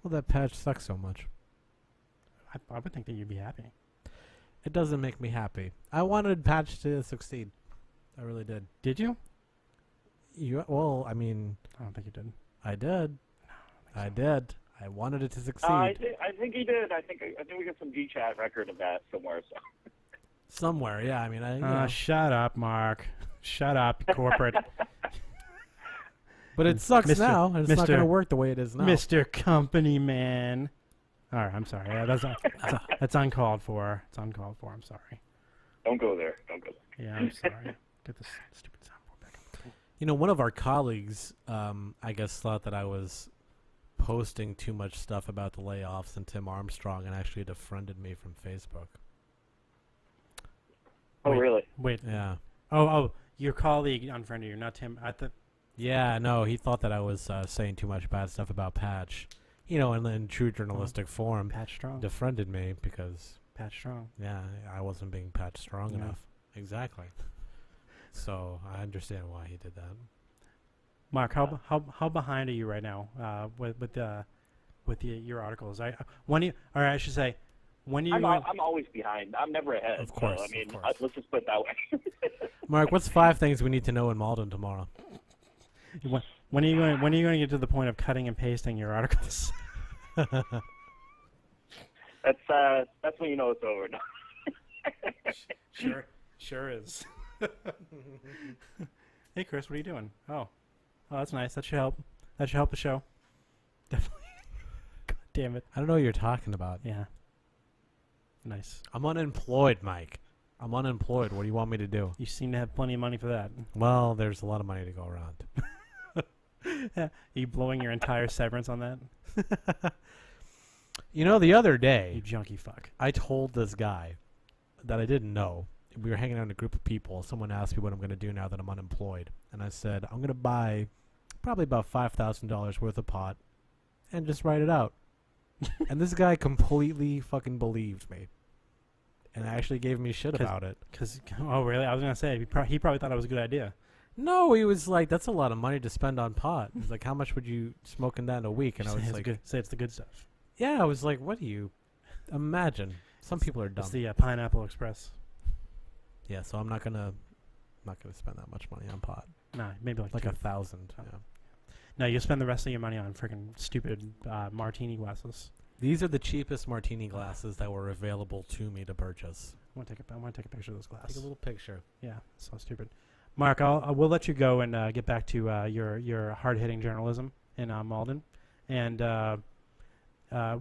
Well, that patch sucks so much. I would think that you'd be happy. It doesn't make me happy. I wanted Patch to succeed. I really did. Did you? Well, I mean, I don't think you did. I did. I did. I wanted it to succeed. I think he did. I think we got some G-Chat record of that somewhere. So. Somewhere, yeah. I mean, you know. Shut up, Mark. Shut up, corporate. But it sucks Mr. now, and it's not going to Mr. work the way it is now. Mr. Company Man. All right, I'm sorry. Yeah, that's uncalled for. It's uncalled for. I'm sorry. Don't go there. Don't go there. Yeah, I'm sorry. Get this stupid soundboard back up. You know, one of our colleagues, I guess, thought that I was posting too much stuff about the layoffs and Tim Armstrong, and actually defriended me from Facebook. Oh, Wait. really? Wait. Yeah. Oh, your colleague unfriended you, not Tim. Yeah, no, he thought that I was saying too much bad stuff about Patch. You know, in true journalistic form, Patch Strong. defriended me because, Patch Strong. yeah, I wasn't being Patch strong Yeah. enough. Exactly. So I understand why he did that. Mark, how behind are you right now with your articles? I should say, when you I'm always behind. I'm never ahead. Of course, So, I mean, of course. let's just put it that way. Mark, what's 5 things we need to know in Malden tomorrow? when are you going to get to the point of cutting and pasting your articles? That's when you know it's over. No. Sure is. Hey, Chris, what are you doing? Oh, that's nice. That should help. That should help the show. Definitely. God damn it. I don't know what you're talking about. Yeah. Nice. I'm unemployed, Mike. I'm unemployed. What do you want me to do? You seem to have plenty of money for that. Well, there's a lot of money to go around. Are you blowing your entire severance on that? You know, the other You day, junkie fuck. I told this guy that I didn't know. We were hanging out in a group of people. Someone asked me what I'm going to do now that I'm unemployed. And I said, I'm going to buy probably about $5,000 worth of pot and just write it out. And this guy completely fucking believed me. And actually gave me shit about it. Oh, really? I was going to say, he probably thought it was a good idea. No, he was like, that's a lot of money to spend on pot. He's like, how much would you smoke in that in a week? And I was like, say it's the good stuff. yeah, I was like, what do you imagine? Some people are dumb. It's the Pineapple Express. Yeah, so I'm not gonna spend that much money on pot. Nah, maybe like 1,000. Oh. Yeah. No, you'll spend the rest of your money on freaking stupid martini glasses. These are the cheapest martini glasses that were available to me to purchase. I want to take a picture of those glasses. Take a little picture. Yeah, so stupid. Mark, we'll let you go and get back to your hard-hitting journalism in Malden, and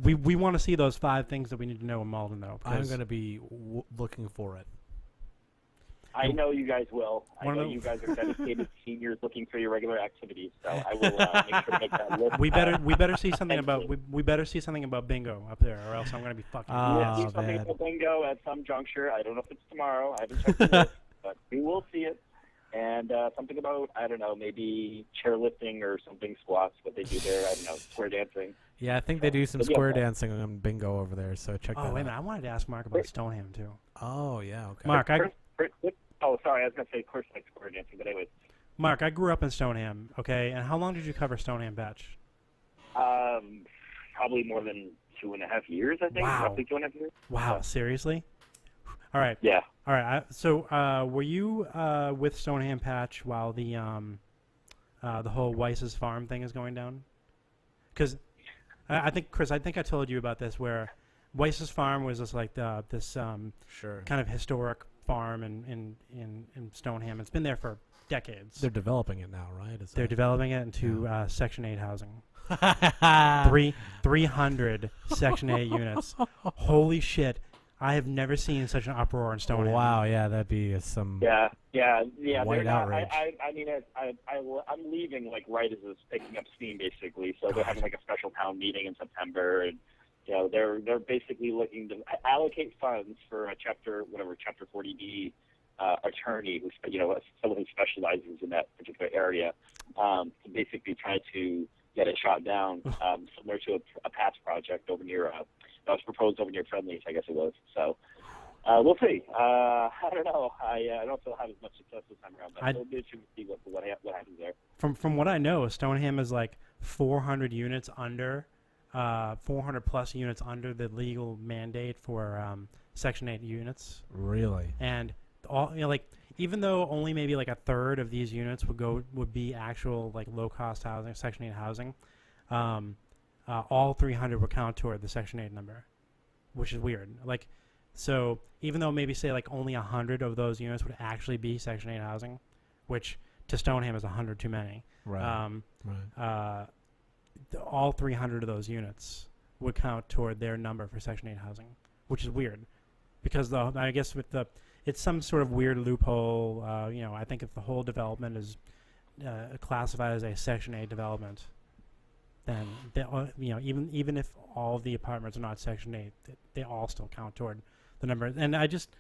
we want to see those 5 things that we need to know in Malden, though. I'm going to be looking for it. I know you guys will. I One of know the- you guys are dedicated seniors looking for your regular activities. So I will make sure to make that list. We better see something about we better see something about bingo up there, or else I'm going to be fucking. Ah. We'll Oh, see something man. about bingo at some juncture. I don't know if it's tomorrow. I haven't checked the list, but we will see it. And something about, I don't know, maybe chairlifting or something, squats, what they do there. I don't know, square dancing. Yeah, I think they do some But yeah, square dancing on bingo over there, so check that Oh, out. wait a minute! I wanted to ask Mark about Stoneham too. Oh, yeah, okay. Mark, Oh, sorry, I was going to say, of course, like square dancing, but anyways. Mark, I grew up in Stoneham. Okay, and how long did you cover Stoneham Batch? Probably more than 2.5 years, I think. Wow. Roughly 2.5 years. Wow, seriously? All right. Yeah. All right. So, were you with Stoneham Patch while the whole Weiss's farm thing is going down? Because I think, Chris, I think I told you about this, where Weiss's farm was just like this Sure. kind of historic farm in Stoneham. It's been there for decades. They're developing it now, right? They're developing it into Section 8 housing. developing. 300 Section 8 units. Holy shit. I have never seen such an uproar in Stoneham. Wow, yeah, that'd be some. Yeah. White they're not, outrage. I mean, I'm leaving like right as it's picking up steam, basically. So they're having like a special town meeting in September, and they're basically looking to allocate funds for a chapter 40B attorney who's someone who specializes in that particular area, to basically try to get it shot down, similar to a past project over near that was proposed over near Friendly's, I guess it was. So we'll see. I don't know. I don't feel have as much success this time around, but we'll be interested to see what happens there. From what I know, Stoneham is like 400 units under, 400 plus units under the legal mandate for Section 8 units. Really? And all like even though only maybe like a third of these units would be actual like low cost housing, Section 8 housing, all 300 would count toward the Section 8 number, which is weird. Like, so even though maybe say like only 100 of those units would actually be Section 8 housing, which to Stoneham is 100 too many. Right. All 300 of those units would count toward their number for Section 8 housing, which is weird, because I guess it's some sort of weird loophole. I think if the whole development is classified as a Section 8 development, then even if all of the apartments are not Section 8, they all still count toward the number. And I just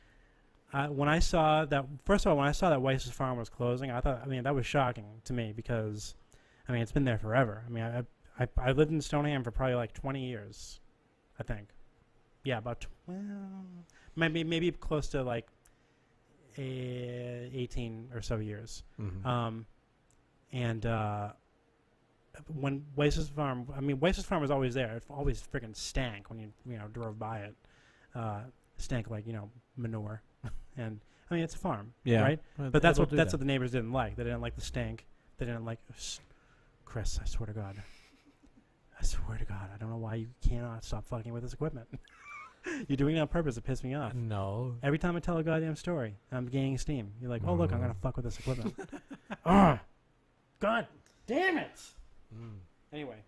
when I saw that, first of all, when I saw that Weiss's farm was closing, that was shocking to me, because it's been there forever. I lived in Stoneham for probably like 20 years, I think. Yeah, about maybe close to like 18 or so years. Mm-hmm. When Weiss's farm was always there. It always freaking stank when you drove by it. Stank like manure, and it's a farm, Yeah, right? But that's what that. the neighbors didn't like. They didn't like the stank. They didn't like. Chris, I swear to God, I don't know why you cannot stop fucking with this equipment. You're doing it on purpose to piss me off. No. Every time I tell a goddamn story, I'm gaining steam. You're like, oh look, I'm gonna fuck with this equipment. God damn it. Anyway,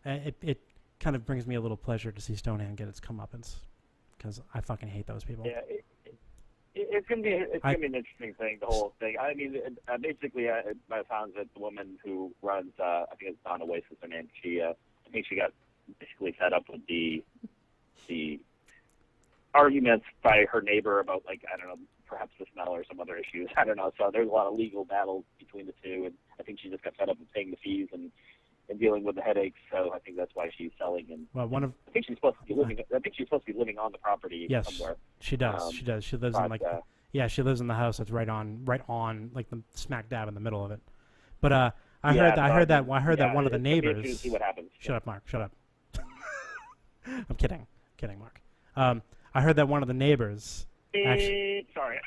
it kind of brings me a little pleasure to see Stoneham get its comeuppance, because I fucking hate those people. Yeah, it's gonna be an interesting thing. The whole thing. Basically, by the sounds of it, the woman who runs, I think it's Donna Weiss is her name. I think she got basically fed up with the arguments by her neighbor about, like, I don't know, perhaps the smell or some other issues. I don't know. So there's a lot of legal battles between the two, and I think she just got fed up with paying the fees and dealing with the headaches. So I think that's why she's selling. And I think she's supposed to be living. I think she's supposed to be living on the property somewhere. She does. She does. She lives in she lives in the house that's right on like the smack dab in the middle of it. But I heard that one of the neighbors. See what happens. Shut up, Mark. Shut up. I'm kidding, Mark. I heard that one of the neighbors. Actually, sorry.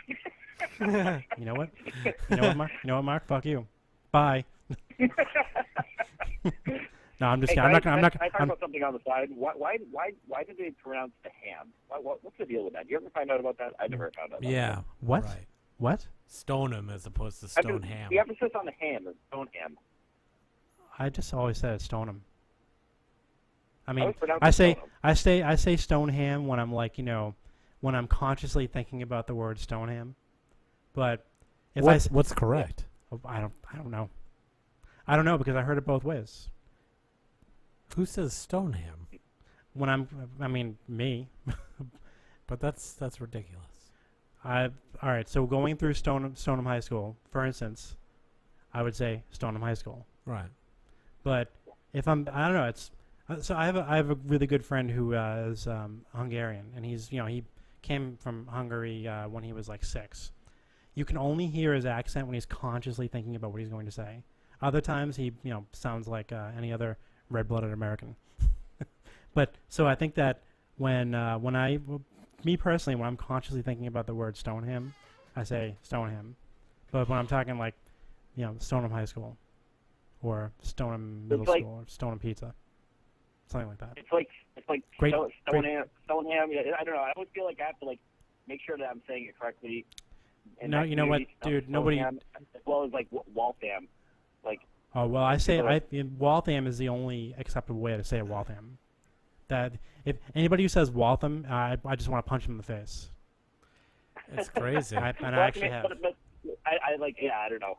You know what, Mark? Fuck you. Bye. No, I'm just kidding. I talk about something on the side. Why did they pronounce the ham? What's the deal with that? Do you ever find out about that? I never found out about that. Yeah. What? Right. What? Stoneham as opposed to Stoneham. The emphasis on the ham is Stoneham. I just always said it's Stoneham. I Stoneham. say Stoneham when I'm like, when I'm consciously thinking about the word Stoneham. But if what's correct? I don't know. I don't know, because I heard it both ways. Who says Stoneham? Me. But that's ridiculous. All right. So going through Stoneham High School, for instance, I would say Stoneham High School. Right. But if I don't know. It's so I have a really good friend who is Hungarian, and he came from Hungary when he was like 6. You can only hear his accent when he's consciously thinking about what he's going to say. Other times he sounds like any other red-blooded American. But so I think that when me personally, when I'm consciously thinking about the word Stoneham, I say Stoneham. But when I'm talking like, Stoneham High School, or Stoneham Middle School, or Stoneham Pizza. something like that. It's like Great- Stoneham. Yeah, I don't know. I always feel like I have to like make sure that I'm saying it correctly. And No, that you know what, community spells dude? Nobody. Stoneham, as well as like Waltham. Like Oh well, I say People Waltham is the only acceptable way to say it, Waltham. That if anybody who says Waltham, I just want to punch him in the face. It's crazy. I well, actually have. But I like I don't know.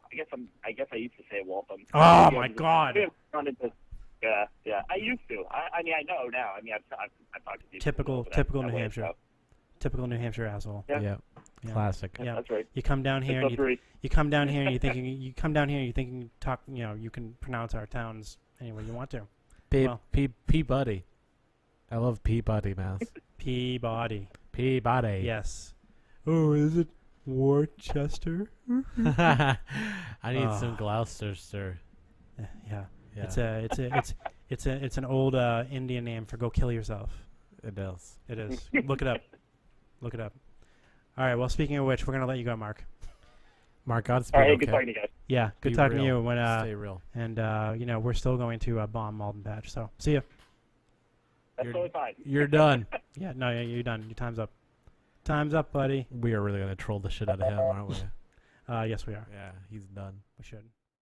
I guess I used to say Waltham. Oh Yeah, my just- God! Yeah. I used to. I mean, I know now. I mean, I've talked to people. Typical who know that typical New way, Hampshire. so, Typical New Hampshire asshole. Yeah. Yeah. Yeah. Classic. Yeah. That's right. You come down here and you come down here and you thinking you talk, you can pronounce our towns any way you want to. Well. Peabody. I love Peabody, man. Peabody. Peabody. Yes. Oh, is it Worcester? I need Ah. some Gloucester. Yeah. Yeah. It's an old Indian name for go kill yourself. It does. It is. Look it up. Look it up. All right. Well, speaking of which, we're gonna let you go, Mark. Mark, Godspeed. All right, okay? good talking to you guys. Yeah. Good Be talking to real. you. When Stay real. and we're still going to bomb Malden Patch. So see ya. That's You're- totally fine. You're done. Yeah. No. Yeah. You're done. Your time's up. Time's up, buddy. We are really gonna troll the shit out of him, aren't we? Yes, we are. Yeah, he's done. We should.